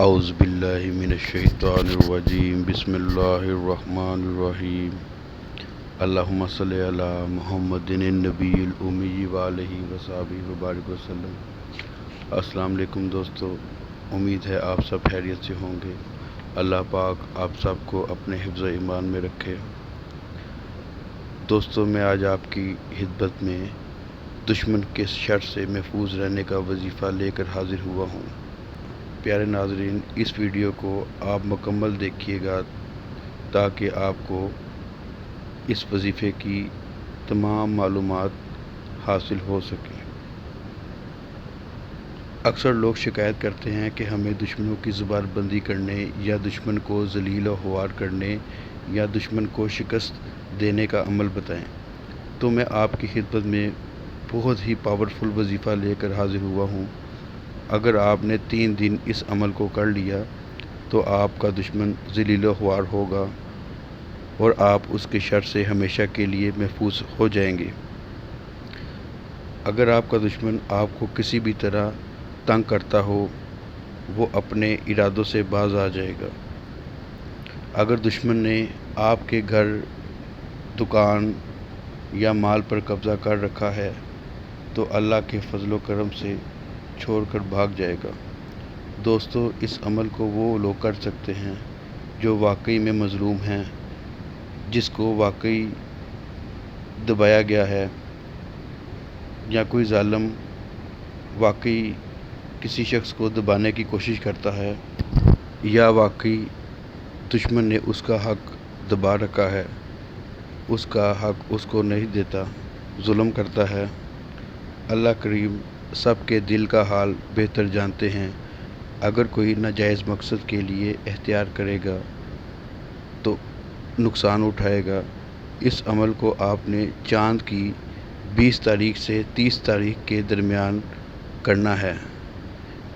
اعوذ باللہ من الشیطان الرجیم بسم اللہ الرحمن الرحیم اللہم صلی علی محمد النبی الامی وآلہ وصحبہ وبارک وسلم۔ السلام علیکم دوستو، امید ہے آپ سب خیریت سے ہوں گے۔ اللہ پاک آپ سب کو اپنے حفظ و ایمان میں رکھے۔ دوستو، میں آج آپ کی خدمت میں دشمن کے شر سے محفوظ رہنے کا وظیفہ لے کر حاضر ہوا ہوں۔ پیارے ناظرین، اس ویڈیو کو آپ مکمل دیکھیے گا تاکہ آپ کو اس وظیفے کی تمام معلومات حاصل ہو سکیں۔ اکثر لوگ شکایت کرتے ہیں کہ ہمیں دشمنوں کی زبان بندی کرنے یا دشمن کو ذلیل و خوار کرنے یا دشمن کو شکست دینے کا عمل بتائیں۔ تو میں آپ کی خدمت میں بہت ہی پاورفل وظیفہ لے کر حاضر ہوا ہوں۔ اگر آپ نے 3 دن اس عمل کو کر لیا تو آپ کا دشمن ذلیل و خوار ہوگا اور آپ اس کے شر سے ہمیشہ کے لیے محفوظ ہو جائیں گے۔ اگر آپ کا دشمن آپ کو کسی بھی طرح تنگ کرتا ہو، وہ اپنے ارادوں سے باز آ جائے گا۔ اگر دشمن نے آپ کے گھر، دکان یا مال پر قبضہ کر رکھا ہے تو اللہ کے فضل و کرم سے چھوڑ کر بھاگ جائے گا۔ دوستو، اس عمل کو وہ لوگ کر سکتے ہیں جو واقعی میں مظلوم ہیں، جس کو واقعی دبایا گیا ہے، یا کوئی ظالم واقعی کسی شخص کو دبانے کی کوشش کرتا ہے، یا واقعی دشمن نے اس کا حق دبا رکھا ہے، اس کا حق اس کو نہیں دیتا، ظلم کرتا ہے۔ اللہ کریم سب کے دل کا حال بہتر جانتے ہیں۔ اگر کوئی ناجائز مقصد کے لیے اختیار کرے گا تو نقصان اٹھائے گا۔ اس عمل کو آپ نے چاند کی 20 تاریخ سے 30 تاریخ کے درمیان کرنا ہے۔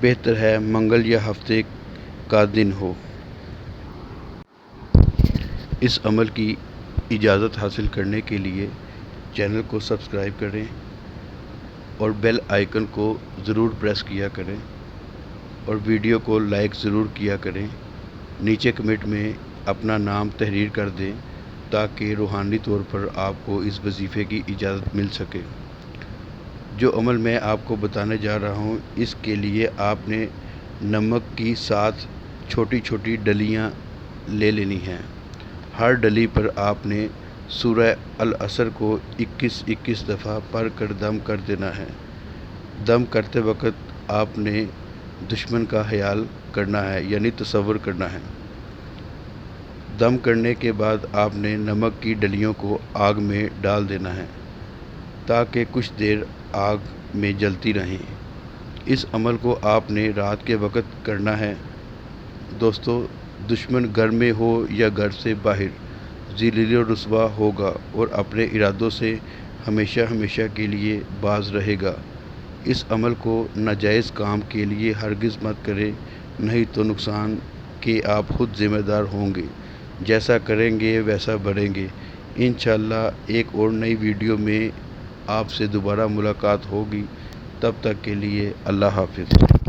بہتر ہے منگل یا ہفتے کا دن ہو۔ اس عمل کی اجازت حاصل کرنے کے لیے چینل کو سبسکرائب کریں اور بیل آئیکن کو ضرور پریس کیا کریں، اور ویڈیو کو لائک ضرور کیا کریں۔ نیچے کمنٹ میں اپنا نام تحریر کر دیں تاکہ روحانی طور پر آپ کو اس وظیفے کی اجازت مل سکے۔ جو عمل میں آپ کو بتانے جا رہا ہوں، اس کے لیے آپ نے نمک کی 7 چھوٹی چھوٹی ڈلیاں لے لینی ہیں۔ ہر ڈلی پر آپ نے سورہ العصر کو 21 دفعہ پڑھ کر دم کر دینا ہے۔ دم کرتے وقت آپ نے دشمن کا خیال کرنا ہے، یعنی تصور کرنا ہے۔ دم کرنے کے بعد آپ نے نمک کی ڈلیوں کو آگ میں ڈال دینا ہے تاکہ کچھ دیر آگ میں جلتی رہیں۔ اس عمل کو آپ نے رات کے وقت کرنا ہے۔ دوستو، دشمن گھر میں ہو یا گھر سے باہر ذلیل و رسوا ہوگا اور اپنے ارادوں سے ہمیشہ کے لیے باز رہے گا۔ اس عمل کو ناجائز کام کے لیے ہرگز مت کریں، نہیں تو نقصان کے آپ خود ذمہ دار ہوں گے۔ جیسا کریں گے ویسا بڑھیں گے۔ انشاءاللہ ایک اور نئی ویڈیو میں آپ سے دوبارہ ملاقات ہوگی۔ تب تک کے لیے اللہ حافظ۔